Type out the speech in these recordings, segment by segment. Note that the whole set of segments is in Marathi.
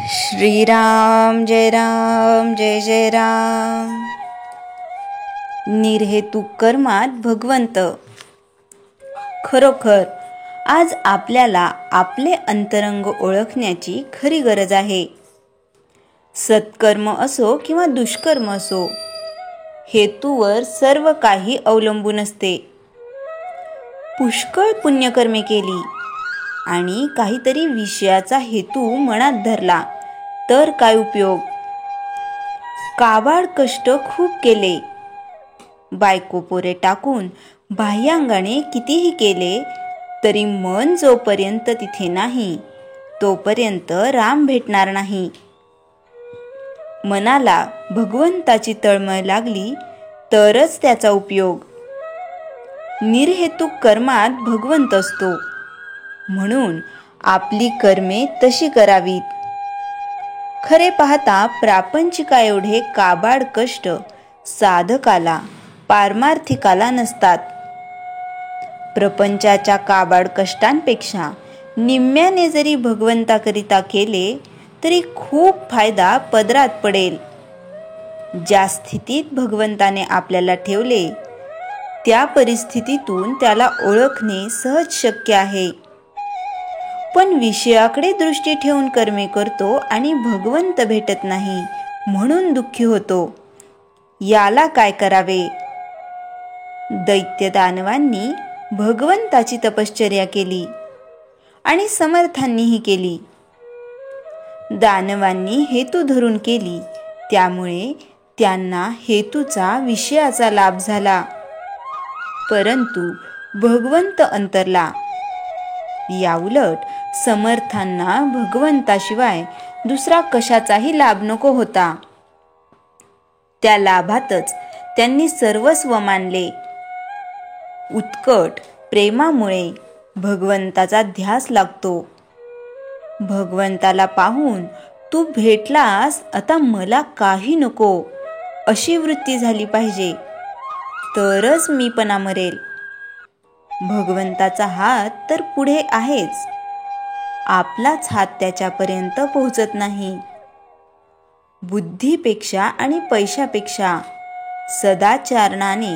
श्रीराम जय राम जय जय राम। निर्हेतुक कर्मात भगवंत। खरोखर आज आपल्याला आपले अंतरंग ओळखण्याची खरी गरज आहे। सत्कर्म असो किंवा दुष्कर्म असो, हेतूवर सर्व काही अवलंबून असते। पुष्कळ पुण्यकर्मे केली आणि काहीतरी विषयाचा हेतू मनात धरला तर काय उपयोग। काबाड कष्ट खूप केले, बायको पोरे टाकून बाह्यांगाने कितीही केले तरी मन जोपर्यंत तिथे नाही तोपर्यंत राम भेटणार नाही। मनाला भगवंताची तळमळ लागली तरच त्याचा उपयोग। निर्हेतुक कर्मात भगवंत असतो, म्हणून आपली कर्मे तशी करावीत। खरे पाहता प्रापंचिका एवढे काबाड कष्ट साधकाला पारमार्थिकाला नसतात। प्रपंचाच्या काबाड कष्टांपेक्षा निम्म्याने जरी भगवंताकरिता केले तरी खूप फायदा पदरात पडेल। ज्या स्थितीत भगवंताने आपल्याला ठेवले त्या परिस्थितीतून त्याला ओळखणे सहज शक्य आहे। पण विषयाकडे दृष्टी ठेवून कर्मे करतो आणि भगवंत भेटत नाही म्हणून दुःखी होतो। याला काय करावे। दैत्य दानवांनी भगवंताची तपश्चर्या केली आणि समर्थांनीही केली। दानवांनी हेतू धरून केली त्यामुळे त्यांना हेतूचा विषयाचा लाभ झाला, परंतु भगवंत अंतरला। याउलट समर्थांना भगवंताशिवाय दुसरा कशाचाही लाभ नको होता। त्या लाभातच त्यांनी सर्वस्व मानले। उत्कट प्रेमामुळे भगवंताचा ध्यास लागतो। भगवंताला पाहून तू भेटलास आता मला काही नको अशी वृत्ती झाली पाहिजे, तरच मीपणा मरेल। भगवंताचा हात तर पुढे आहेच, आपलाच हात त्याच्यापर्यंत पोहोचत नाही। बुद्धीपेक्षा आणि पैशापेक्षा सदाचरणाने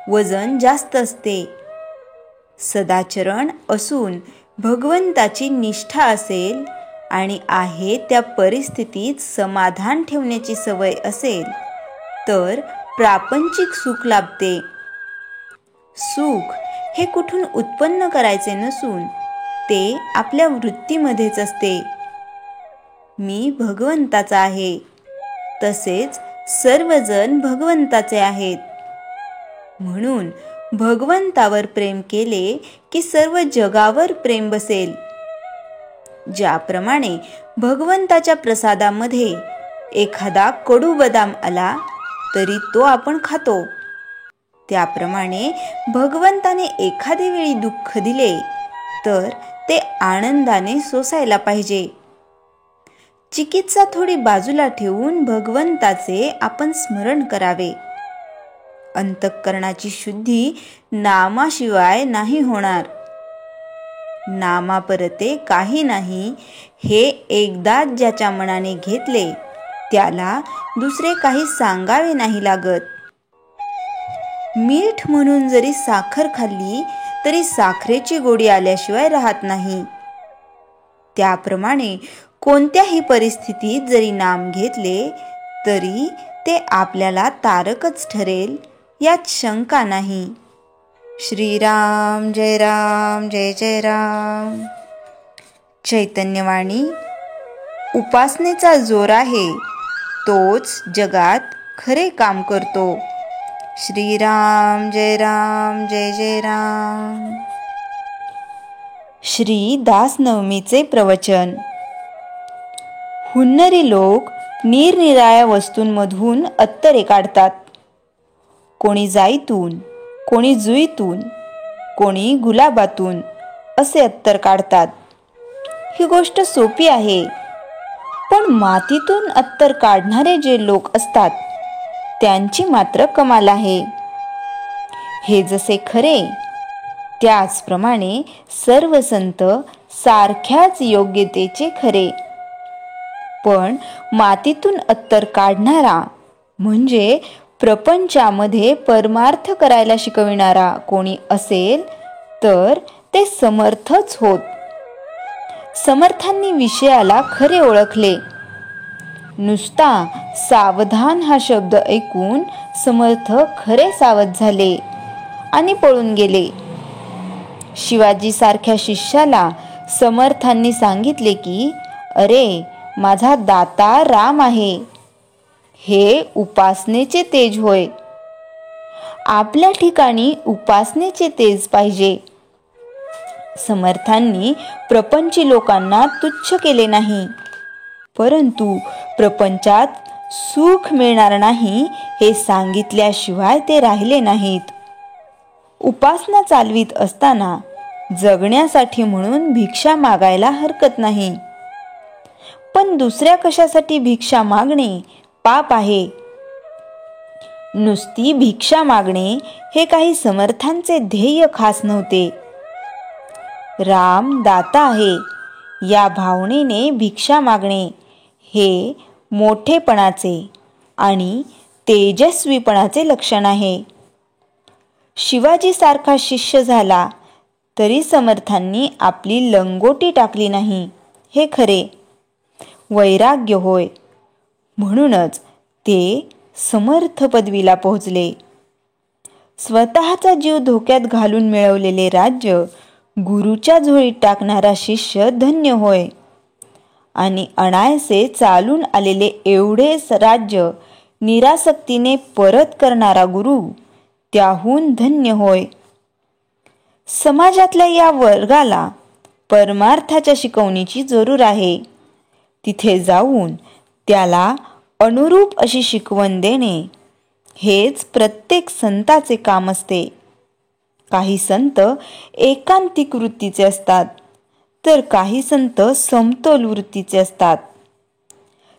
वजन जास्त असते। सदाचरण असून भगवंताची निष्ठा असेल आणि आहे त्या परिस्थितीत समाधान ठेवण्याची सवय असेल तर प्रापंचिक सुख लाभते। सुख हे कुठून उत्पन्न करायचे नसून ते आपल्या वृत्तीमध्येच असते। मी भगवंताचा आहे, तसेच सर्वजण भगवंताचे आहेत। म्हणून भगवंतावर प्रेम केले की सर्व जगावर प्रेम बसेल। ज्याप्रमाणे भगवंताच्या प्रसादामध्ये एखादा कडू बदाम आला तरी तो आपण खातो, त्याप्रमाणे भगवंताने एखादे वेळी दुःख दिले तर ते आनंदाने सोसायला पाहिजे। चिकित्सा थोडी बाजूला ठेवून भगवंताचे आपण स्मरण करावे। अंतःकरणाची शुद्धी नामाशिवाय नाही होणार। नामापरते काही नाही हे एकदाच ज्याच्या मनाने घेतले त्याला दुसरे काही सांगावे नाही लागत। मीठ म्हणून जरी साखर खाल्ली तरी साखरेची गोडी आल्याशिवाय राहत नाही। त्याप्रमाणे कोणत्याही परिस्थितीत जरी नाम घेतले तरी ते आपल्याला तारकच ठरेल यात शंका नाही। श्रीराम जय जय राम। चैतन्यवाणी। उपासनेचा जोर आहे तोच जगात खरे काम करतो। श्रीराम जय जय राम। श्री दास नवमीचे प्रवचन। हुन्नरी लोक निरनिराळ्या वस्तूंमधून अत्तरे काढतात। कोणी जाईतून, कोणी जुईतून, कोणी गुलाबातून असे अत्तर काढतात। ही गोष्ट सोपी आहे, पण मातीतून अत्तर काढणारे जे लोक असतात त्यांची मात्र कमाल आहे। हे जसे खरे त्याचप्रमाणे सर्व संत सारख्याच योग्यतेचे खरे। पण मातीतून अत्तर काढणारा म्हणजे प्रपंचामध्ये परमार्थ करायला शिकविणारा कोणी असेल तर ते समर्थच होत. समर्थांनी विषयाला खरे ओळखले. नुसता सावधान हा शब्द ऐकून समर्थ खरे सावध झाले आणि पळून गेले. शिवाजी सारख्या शिष्याला समर्थांनी सांगितले की अरे, माझा दाता राम आहे. हे उपासनेचे तेज होय. आपल्या ठिकाणी उपासनेचे तेज पाहिजे. समर्थांनी प्रपंची लोकांना तुच्छ केले नाही, परंतु प्रपंचात सुख मिळणार नाही हे सांगितल्याशिवाय ते राहिले नाहीत. उपासना चालवीत असताना जगण्यासाठी म्हणून भिक्षा मागायला हरकत नाही, पण दुसऱ्या कशासाठी भिक्षा मागणे पाप आहे. नुसती भिक्षा मागणे हे काही समर्थांचे ध्येय खास नव्हते. राम दाता आहे या भावनेने भिक्षा मागणे हे मोठेपणाचे आणि तेजस्वीपणाचे लक्षण आहे. शिवाजी सारखा शिष्य झाला तरी समर्थांनी आपली लंगोटी टाकली नाही हे खरे. वैराग्य होय, म्हणूनच ते समर्थ पदवीला पोहोचले. स्वतःचा जीव धोक्यात घालून मिळवलेले राज्य गुरुच्या झोळीत टाकणारा शिष्य धन्य होय, आणि अनायसे चालून आलेले एवढेच राज्य निरासक्तीने परत करणारा गुरु त्याहून धन्य होय. समाजातल्या या वर्गाला परमार्थाच्या शिकवणीची जरूर आहे. तिथे जाऊन त्याला अनुरूप अशी शिकवण देणे हेच प्रत्येक संताचे काम असते. काही संत एकांतिक वृत्तीचे असतात तर काही संत समतोल वृत्तीचे असतात.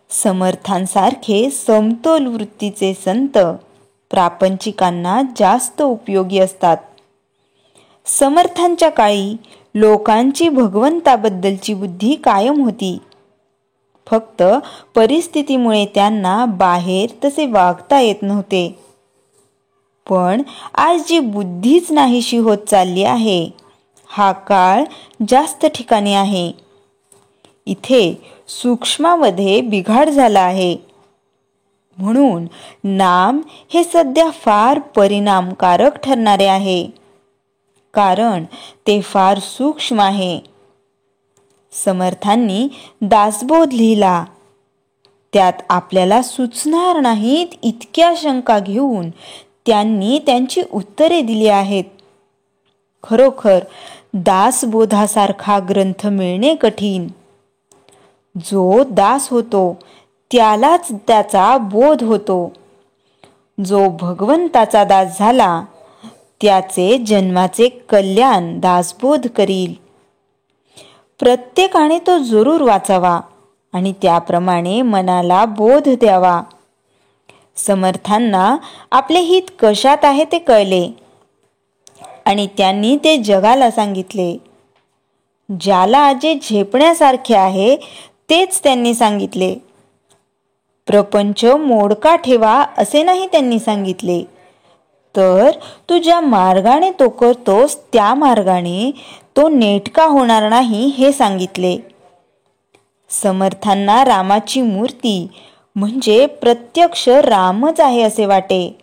समर्थांसारखे समतोल वृत्तीचे संत प्रापंचिकांना जास्त उपयोगी असतात. समर्थांच्या काळी लोकांची भगवंताबद्दलची बुद्धी कायम होती, फक्त परिस्थितीमुळे त्यांना बाहेर तसे वागता येत नव्हते. पण आज जी बुद्धीच नाहीशी होत चालली आहे, हा काळ जास्त ठिकाणी आहे. इथे सूक्ष्मामध्ये बिघाड झाला आहे. म्हणून नाम हे सध्या फार परिणामकारक ठरणारे आहे, कारण ते फार सूक्ष्म आहे. समर्थांनी दासबोध लिहिला. त्यात आपल्याला सुचणार नाहीत इतक्या शंका घेऊन त्यांनी त्यांची उत्तरे दिली आहेत. खरोखर दासबोधासारखा ग्रंथ मिळणे कठीण. जो दास होतो त्यालाच त्याचा बोध होतो. जो भगवंताचा दास झाला त्याचे जन्माचे कल्याण दासबोध करील. प्रत्येकाने तो जरूर वाचावा आणि त्याप्रमाणे मनाला बोध द्यावा. समर्थांना आपले हित कशात आहे ते कळले आणि त्यांनी ते जगाला सांगितले. ज्याला जे झेपण्यासारखे आहे तेच त्यांनी सांगितले. प्रपंच मोडका ठेवा असे नाही त्यांनी सांगितले, तर तू ज्या मार्गाने तो करतोस त्या मार्गाने तो नेटका होणार नाही हे सांगितले. समर्थांना रामाची मूर्ती म्हणजे प्रत्यक्ष रामच आहे असे वाटे.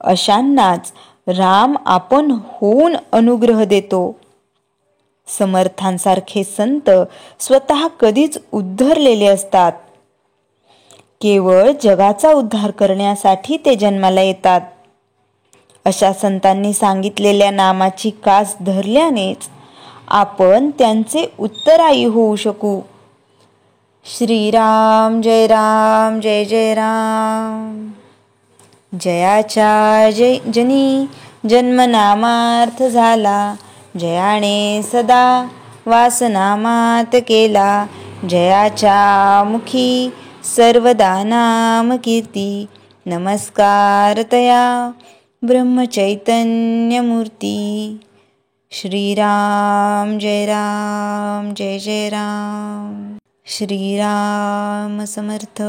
अशांनाच राम आपण होऊन अनुग्रह देतो. समर्थांसारखे संत स्वतः कधीच उद्धरलेले असतात. केवळ जगाचा उद्धार करण्यासाठी ते जन्माला येतात. अशा संतांनी सांगितलेल्या नामाची कास धरल्यानेच आपण त्यांचे उत्तरायी होऊ शकू. श्रीराम जय राम जय जय राम. जयाच्या जनी जन्मनामार्थ झाला, जयाने सदा वासनामात केला. जयाच्या मुखी सर्वदा नाम कीर्ती, नमस्कार तया ब्रह्मचैतन्य मूर्ती. श्रीराम जय जय राम. श्रीराम समर्थ.